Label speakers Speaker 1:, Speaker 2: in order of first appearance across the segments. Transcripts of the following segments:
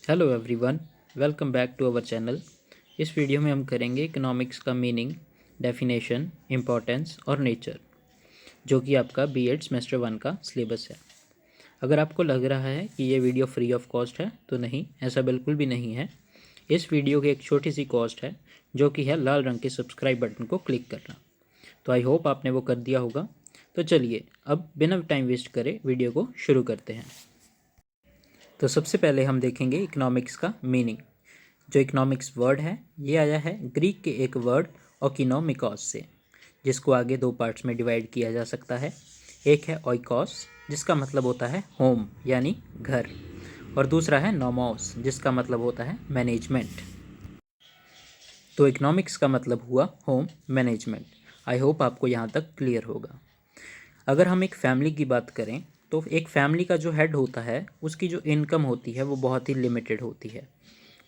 Speaker 1: Hello everyone, welcome back to our channel. इस video में हम करेंगे इकोनॉमिक्स का मीनिंग, डेफिनेशन, इम्पोर्टेंस और नेचर, जो कि आपका बीएड सेमेस्टर 1 का सिलेबस है। अगर आपको लग रहा है कि ये वीडियो फ्री ऑफ कॉस्ट है तो नहीं, ऐसा बिल्कुल भी नहीं है। इस वीडियो की एक छोटी सी कॉस्ट है, जो कि है लाल रंग के सब्सक्राइब बटन को क्लिक करना। तो आई होप आपने वो कर दिया होगा। तो चलिए अब बिना टाइम वेस्ट करे वीडियो को शुरू करते हैं। तो सबसे पहले हम देखेंगे इकोनॉमिक्स का मीनिंग। जो इकोनॉमिक्स वर्ड है ये आया है ग्रीक के एक वर्ड ओकिनोमिकॉस से, जिसको आगे दो पार्ट्स में डिवाइड किया जा सकता है। एक है ओइकॉस, जिसका मतलब होता है होम यानी घर, और दूसरा है नोमोस, जिसका मतलब होता है मैनेजमेंट। तो इकोनॉमिक्स का मतलब हुआ होम मैनेजमेंट। आई होप आपको यहाँ तक क्लियर होगा। अगर हम एक फैमिली की बात करें तो एक फैमिली का जो हेड होता है उसकी जो इनकम होती है वो बहुत ही लिमिटेड होती है,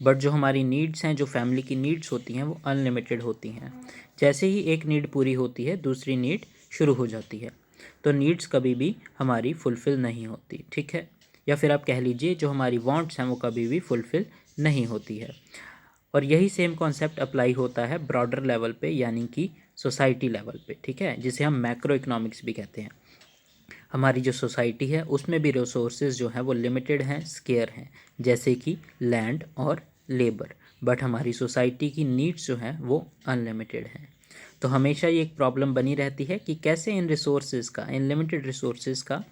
Speaker 1: बट जो हमारी नीड्स हैं, जो फैमिली की नीड्स होती हैं वो अनलिमिटेड होती हैं। जैसे ही एक नीड पूरी होती है दूसरी नीड शुरू हो जाती है। तो नीड्स कभी भी हमारी फुलफ़िल नहीं होती, ठीक है। या फिर आप कह लीजिए जो हमारी वांट्स हैं वो कभी भी फुलफ़िल नहीं होती है। और यही सेम कॉन्सेप्ट अप्लाई होता है ब्रॉडर लेवल पे, यानी कि सोसाइटी लेवल पे, ठीक है, जिसे हम मैक्रो इकोनॉमिक्स भी कहते हैं। हमारी जो सोसाइटी है उसमें भी रिसोर्सेज जो हैं वो लिमिटेड हैं, स्केयर हैं, जैसे कि लैंड और लेबर। बट हमारी सोसाइटी की नीड्स जो हैं वो अनलिमिटेड हैं। तो हमेशा ये एक प्रॉब्लम बनी रहती है कि कैसे इन रिसोर्सेज का, इन लिमिटेड रिसोर्सेज का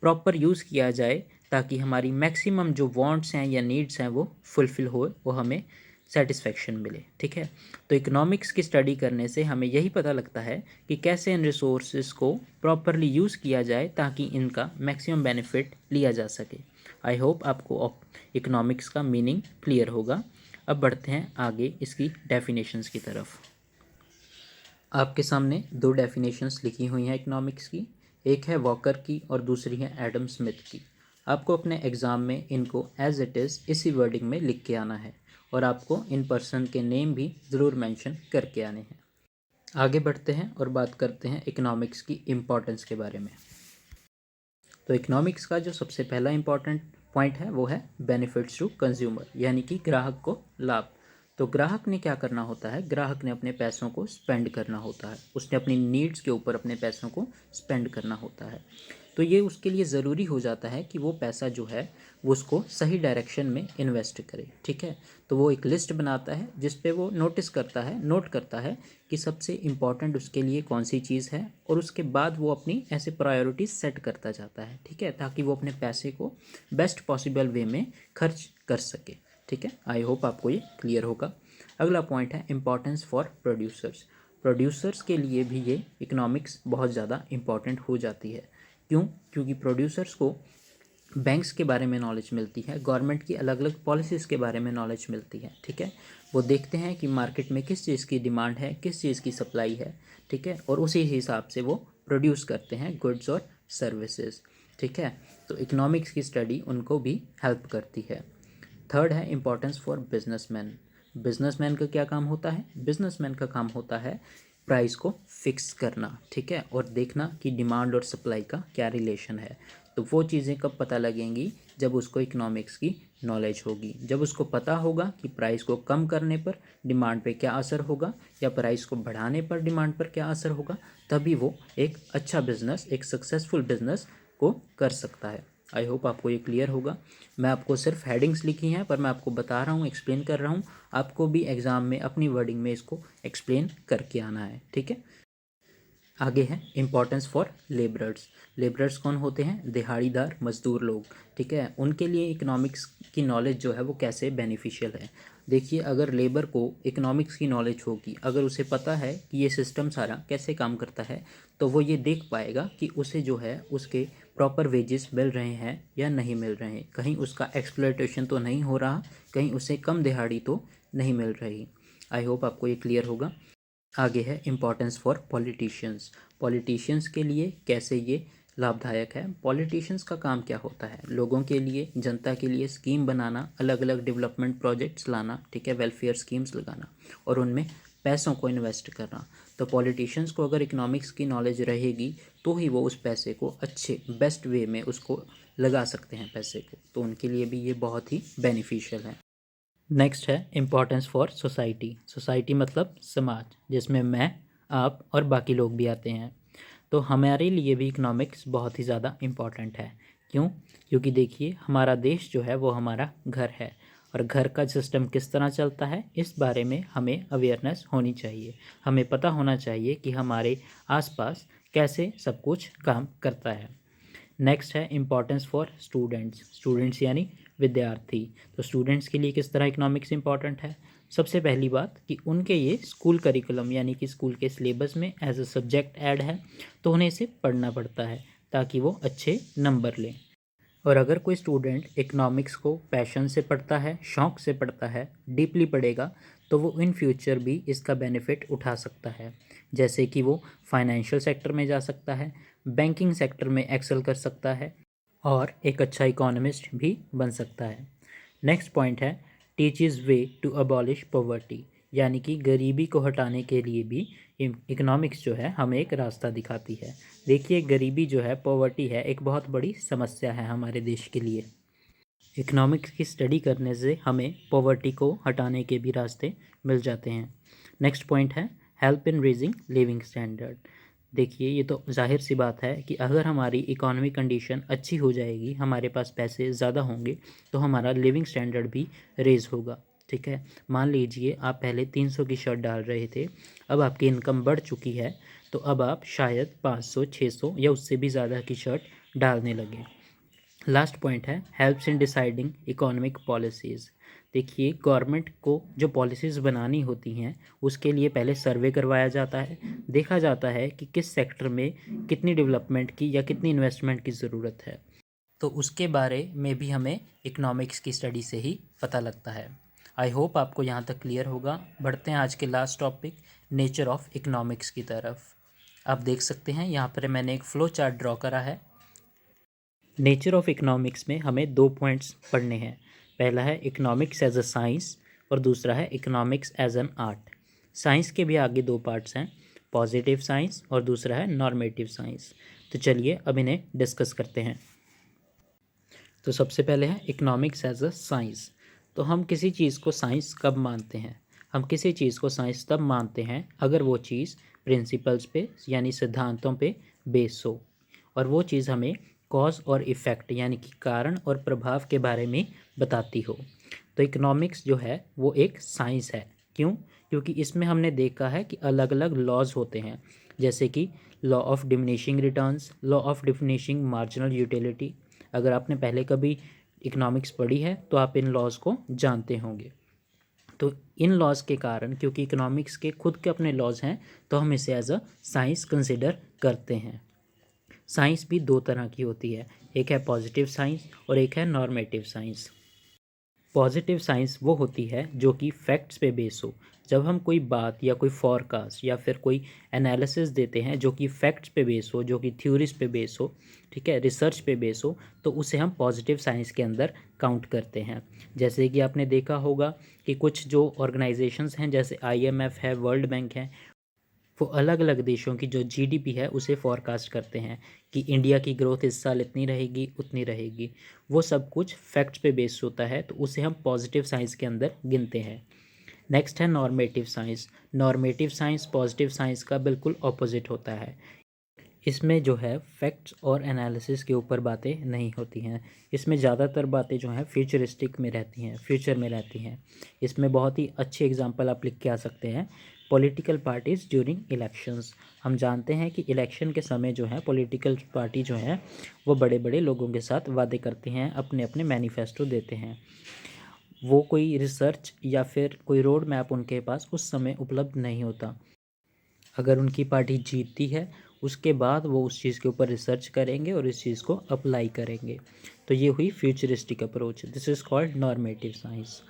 Speaker 1: प्रॉपर यूज़ किया जाए, ताकि हमारी मैक्सिमम जो वांट्स हैं या नीड्स हैं वो फुलफ़िल हो, वो हमें सेटिस्फेक्शन मिले, ठीक है। तो इकोनॉमिक्स की स्टडी करने से हमें यही पता लगता है कि कैसे इन रिसोर्सेज को प्रॉपरली यूज़ किया जाए ताकि इनका मैक्सिमम बेनिफिट लिया जा सके। आई होप आपको इकोनॉमिक्स का मीनिंग क्लियर होगा। अब बढ़ते हैं आगे इसकी डेफिनेशंस की तरफ। आपके सामने दो डेफिनेशंस लिखी हुई हैं इकोनॉमिक्स की। एक है वॉकर की और दूसरी है एडम स्मिथ की। आपको अपने एग्ज़ाम में इनको एज इट इज़ इसी वर्डिंग में लिख के आना है, और आपको इन पर्सन के नेम भी ज़रूर मेंशन करके आने हैं। आगे बढ़ते हैं और बात करते हैं इकोनॉमिक्स की इम्पोर्टेंस के बारे में। तो इकोनॉमिक्स का जो सबसे पहला इम्पॉर्टेंट पॉइंट है वो है बेनिफिट्स टू कंज्यूमर, यानी कि ग्राहक को लाभ। तो ग्राहक ने क्या करना होता है, ग्राहक ने अपने पैसों को स्पेंड करना होता है, उसने अपनी नीड्स के ऊपर अपने पैसों को स्पेंड करना होता है। तो ये उसके लिए ज़रूरी हो जाता है कि वो पैसा जो है वो उसको सही डायरेक्शन में इन्वेस्ट करे, ठीक है। तो वो एक लिस्ट बनाता है जिस पे वो नोट करता है कि सबसे इम्पॉर्टेंट उसके लिए कौन सी चीज़ है, और उसके बाद वो अपनी ऐसे प्रायोरिटीज सेट करता जाता है, ठीक है, ताकि वो अपने पैसे को बेस्ट पॉसिबल वे में खर्च कर सके, ठीक है। आई होप आपको ये क्लियर होगा। अगला पॉइंट है इम्पॉर्टेंस फॉर प्रोड्यूसर्स। प्रोड्यूसर्स के लिए भी ये इकोनॉमिक्स बहुत ज़्यादा इम्पॉर्टेंट हो जाती है। क्यों? क्योंकि प्रोड्यूसर्स को बैंक्स के बारे में नॉलेज मिलती है, गवर्नमेंट की अलग अलग पॉलिसीज़ के बारे में नॉलेज मिलती है, ठीक है। वो देखते हैं कि मार्केट में किस चीज़ की डिमांड है, किस चीज़ की सप्लाई है, ठीक है, और उसी हिसाब से वो प्रोड्यूस करते हैं गुड्स और सर्विसेज, ठीक है। तो इकोनॉमिक्स की स्टडी उनको भी हेल्प करती है। थर्ड है इम्पोर्टेंस फॉर बिजनेसमैन। बिजनेसमैन का क्या काम होता है, बिजनेसमैन का काम होता है प्राइस को फिक्स करना, ठीक है, और देखना कि डिमांड और सप्लाई का क्या रिलेशन है। तो वो चीज़ें कब पता लगेंगी, जब उसको इकोनॉमिक्स की नॉलेज होगी, जब उसको पता होगा कि प्राइस को कम करने पर डिमांड पे क्या असर होगा या प्राइस को बढ़ाने पर डिमांड पर क्या असर होगा, तभी वो एक अच्छा बिजनेस, एक सक्सेसफुल बिजनेस को कर सकता है। आई होप आपको ये क्लियर होगा। मैं आपको सिर्फ हेडिंग्स लिखी हैं, पर मैं आपको बता रहा हूँ, एक्सप्लेन कर रहा हूँ। आपको भी एग्ज़ाम में अपनी वर्डिंग में इसको एक्सप्लेन करके आना है, ठीक है। आगे है इम्पोर्टेंस फॉर लेबरर्स। लेबरर्स कौन होते हैं, दिहाड़ीदार मजदूर लोग, ठीक है। उनके लिए इकोनॉमिक्स की नॉलेज जो है वो कैसे बेनिफिशियल है। देखिए, अगर लेबर को इकोनॉमिक्स की नॉलेज होगी, अगर उसे पता है कि ये सिस्टम सारा कैसे काम करता है, तो वो ये देख पाएगा कि उसे जो है उसके प्रॉपर वेजेस मिल रहे हैं या नहीं मिल रहे हैं, कहीं उसका एक्सप्लॉयटेशन तो नहीं हो रहा, कहीं उसे कम दिहाड़ी तो नहीं मिल रही। आई होप आपको ये क्लियर होगा। आगे है इम्पोर्टेंस फॉर पॉलिटिशियंस। पॉलिटिशियंस के लिए कैसे ये लाभदायक है। पॉलिटिशियंस का काम क्या होता है, लोगों के लिए, जनता के लिए स्कीम बनाना, अलग अलग डेवलपमेंट प्रोजेक्ट्स लाना, ठीक है, वेलफेयर स्कीम्स लगाना और उनमें पैसों को इन्वेस्ट करना। तो पॉलिटिशियंस को अगर इकोनॉमिक्स की नॉलेज रहेगी तो ही वो उस पैसे को अच्छे बेस्ट वे में उसको लगा सकते हैं पैसे को, तो उनके लिए भी ये बहुत ही बेनिफिशियल है। नेक्स्ट है इम्पोर्टेंस फॉर सोसाइटी। सोसाइटी मतलब समाज, जिसमें मैं, आप और बाकी लोग भी आते हैं। तो हमारे लिए भी इकोनॉमिक्स बहुत ही ज़्यादा इम्पॉर्टेंट है। क्यों? क्योंकि देखिए, हमारा देश जो है वो हमारा घर है, और घर का सिस्टम किस तरह चलता है इस बारे में हमें अवेयरनेस होनी चाहिए। हमें पता होना चाहिए कि हमारे आसपास कैसे सब कुछ काम करता है। नेक्स्ट है इम्पॉर्टेंस फॉर स्टूडेंट्स। स्टूडेंट्स यानी विद्यार्थी। तो स्टूडेंट्स के लिए किस तरह इकोनॉमिक्स इम्पॉर्टेंट है? सबसे पहली बात कि उनके ये स्कूल करिकुलम यानी कि स्कूल के सिलेबस में एज अ सब्जेक्ट ऐड है, तो उन्हें इसे पढ़ना पड़ता है ताकि वो अच्छे नंबर लें। और अगर कोई स्टूडेंट इकोनॉमिक्स को पैशन से पढ़ता है, शौक़ से पढ़ता है, डीपली पढ़ेगा, तो वो इन फ्यूचर भी इसका बेनिफिट उठा सकता है। जैसे कि वो फाइनेंशियल सेक्टर में जा सकता है, बैंकिंग सेक्टर में एक्सेल कर सकता है और एक अच्छा इकोनॉमिस्ट भी बन सकता है। नेक्स्ट पॉइंट है teaches way to abolish poverty, यानी कि गरीबी को हटाने के लिए भी इकोनॉमिक्स जो है हमें एक रास्ता दिखाती है। देखिए, गरीबी जो है, पॉवर्टी है, एक बहुत बड़ी समस्या है हमारे देश के लिए। इकोनॉमिक्स की स्टडी करने से हमें पॉवर्टी को हटाने के भी रास्ते मिल जाते हैं। नेक्स्ट पॉइंट है help in raising living standard. देखिए, ये तो जाहिर सी बात है कि अगर हमारी इकोनॉमिक कंडीशन अच्छी हो जाएगी, हमारे पास पैसे ज़्यादा होंगे, तो हमारा लिविंग स्टैंडर्ड भी रेज़ होगा। ठीक है, मान लीजिए आप पहले 300 की शर्ट डाल रहे थे, अब आपकी इनकम बढ़ चुकी है, तो अब आप शायद 500, 600 या उससे भी ज़्यादा की शर्ट डालने लगे। लास्ट पॉइंट है helps in deciding economic policies. देखिए, गवर्नमेंट को जो पॉलिसीज़ बनानी होती हैं उसके लिए पहले सर्वे करवाया जाता है, देखा जाता है कि किस सेक्टर में कितनी डेवलपमेंट की या कितनी इन्वेस्टमेंट की ज़रूरत है, तो उसके बारे में भी हमें इकोनॉमिक्स की स्टडी से ही पता लगता है। आई होप आपको यहाँ तक क्लियर होगा। बढ़ते हैं आज के last topic nature of economics की तरफ। आप देख सकते हैं यहाँ पर मैंने एक फ्लो चार्ट ड्रॉ करा है। नेचर ऑफ इकोनॉमिक्स में हमें 2 पॉइंट्स पढ़ने हैं। पहला है इकोनॉमिक्स एज अ साइंस और दूसरा है economics as an art. Science के भी आगे 2 पार्ट्स हैं, पॉजिटिव साइंस और दूसरा है नॉर्मेटिव साइंस। तो चलिए अब इन्हें डिस्कस करते हैं। तो सबसे पहले है इकोनॉमिक्स एज अ साइंस। तो हम किसी चीज़ को साइंस कब मानते हैं? हम किसी चीज़ को साइंस तब मानते हैं अगर वो चीज़ प्रिंसिपल्स पे यानी सिद्धांतों पे बेस हो, और वो चीज़ हमें कॉज और इफ़ेक्ट यानी कि कारण और प्रभाव के बारे में बताती हो। तो इकोनॉमिक्स जो है वो एक साइंस है। क्यों? क्योंकि इसमें हमने देखा है कि अलग अलग लॉज होते हैं, जैसे कि law of diminishing returns, law of diminishing marginal utility. अगर आपने पहले कभी इकोनॉमिक्स पढ़ी है तो आप इन लॉज को जानते होंगे। तो इन लॉज के कारण, क्योंकि इकोनॉमिक्स के खुद के अपने लॉज हैं, तो हम इसे एज अ साइंस कंसिडर करते हैं। साइंस भी 2 तरह की होती है, एक है पॉजिटिव साइंस और एक है नॉर्मेटिव साइंस। पॉजिटिव साइंस वो होती है जो कि फैक्ट्स पे बेस हो। जब हम कोई बात या कोई फॉरकास्ट या फिर कोई एनालिसिस देते हैं जो कि फैक्ट्स पे बेस हो, जो कि थ्योरीज पे बेस हो, ठीक है, रिसर्च पे बेस हो, तो उसे हम पॉजिटिव साइंस के अंदर काउंट करते हैं। जैसे कि आपने देखा होगा कि कुछ जो ऑर्गेनाइजेशंस हैं, जैसे IMF है, वर्ल्ड बैंक है, वो अलग अलग देशों की जो GDP है उसे फॉरकास्ट करते हैं कि इंडिया की ग्रोथ इस साल इतनी रहेगी, उतनी रहेगी। वो सब कुछ फैक्ट्स पे बेस्ड होता है, तो उसे हम पॉजिटिव साइंस के अंदर गिनते हैं। नेक्स्ट है normative science. Normative science positive science का बिल्कुल ऑपोजिट होता है। इसमें जो है फैक्ट्स और एनालिसिस के ऊपर बातें नहीं होती हैं। इसमें ज़्यादातर बातें जो हैं फ्यूचरिस्टिक में रहती हैं, फ्यूचर में रहती हैं। इसमें बहुत ही अच्छी एग्जांपल आप लिख के आ सकते हैं, पॉलिटिकल पार्टीज़ ड्यूरिंग इलेक्शंस। हम जानते हैं कि इलेक्शन के समय जो है पॉलिटिकल पार्टी जो है वो बड़े बड़े लोगों के साथ वादे करते हैं, अपने अपने मैनिफेस्टो देते हैं। वो कोई रिसर्च या फिर कोई रोड मैप उनके पास उस समय उपलब्ध नहीं होता। अगर उनकी पार्टी जीतती है, उसके बाद वो उस चीज़ के ऊपर रिसर्च करेंगे और इस चीज़ को अप्लाई करेंगे। तो ये हुई futuristic approach, this is called normative science.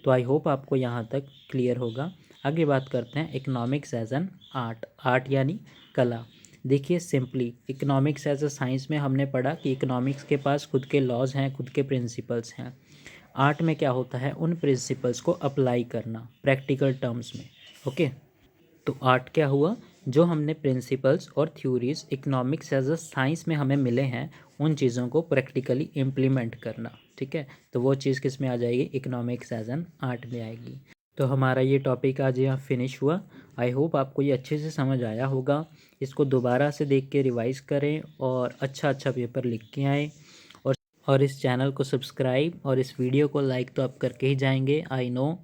Speaker 1: तो आई होप आपको यहाँ तक क्लियर होगा। आगे बात करते हैं economics as an art. Art यानी कला। देखिए, simply economics as a science में हमने पढ़ा कि इकोनॉमिक्स के पास खुद के लॉज हैं, खुद के प्रिंसिपल्स हैं। आर्ट में क्या होता है? उन प्रिंसिपल्स को अप्लाई करना प्रैक्टिकल टर्म्स में। ओके, तो आर्ट क्या हुआ? जो हमने प्रिंसिपल्स और theories economics as a science में हमें मिले हैं, उन चीज़ों को प्रैक्टिकली इम्प्लीमेंट करना। ठीक है, तो वो चीज़ किस में आ जाएगी? इकोनॉमिक्स एज एन आर्ट में आएगी। तो हमारा ये टॉपिक आज यहाँ फिनिश हुआ। आई होप आपको ये अच्छे से समझ आया होगा। इसको दोबारा से देख के रिवाइज़ करें और अच्छा पेपर लिख के आएँ। और इस चैनल को सब्सक्राइब और इस वीडियो को लाइक तो आप करके ही जाएंगे, I know.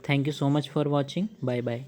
Speaker 1: Thank you so much for watching. Bye bye.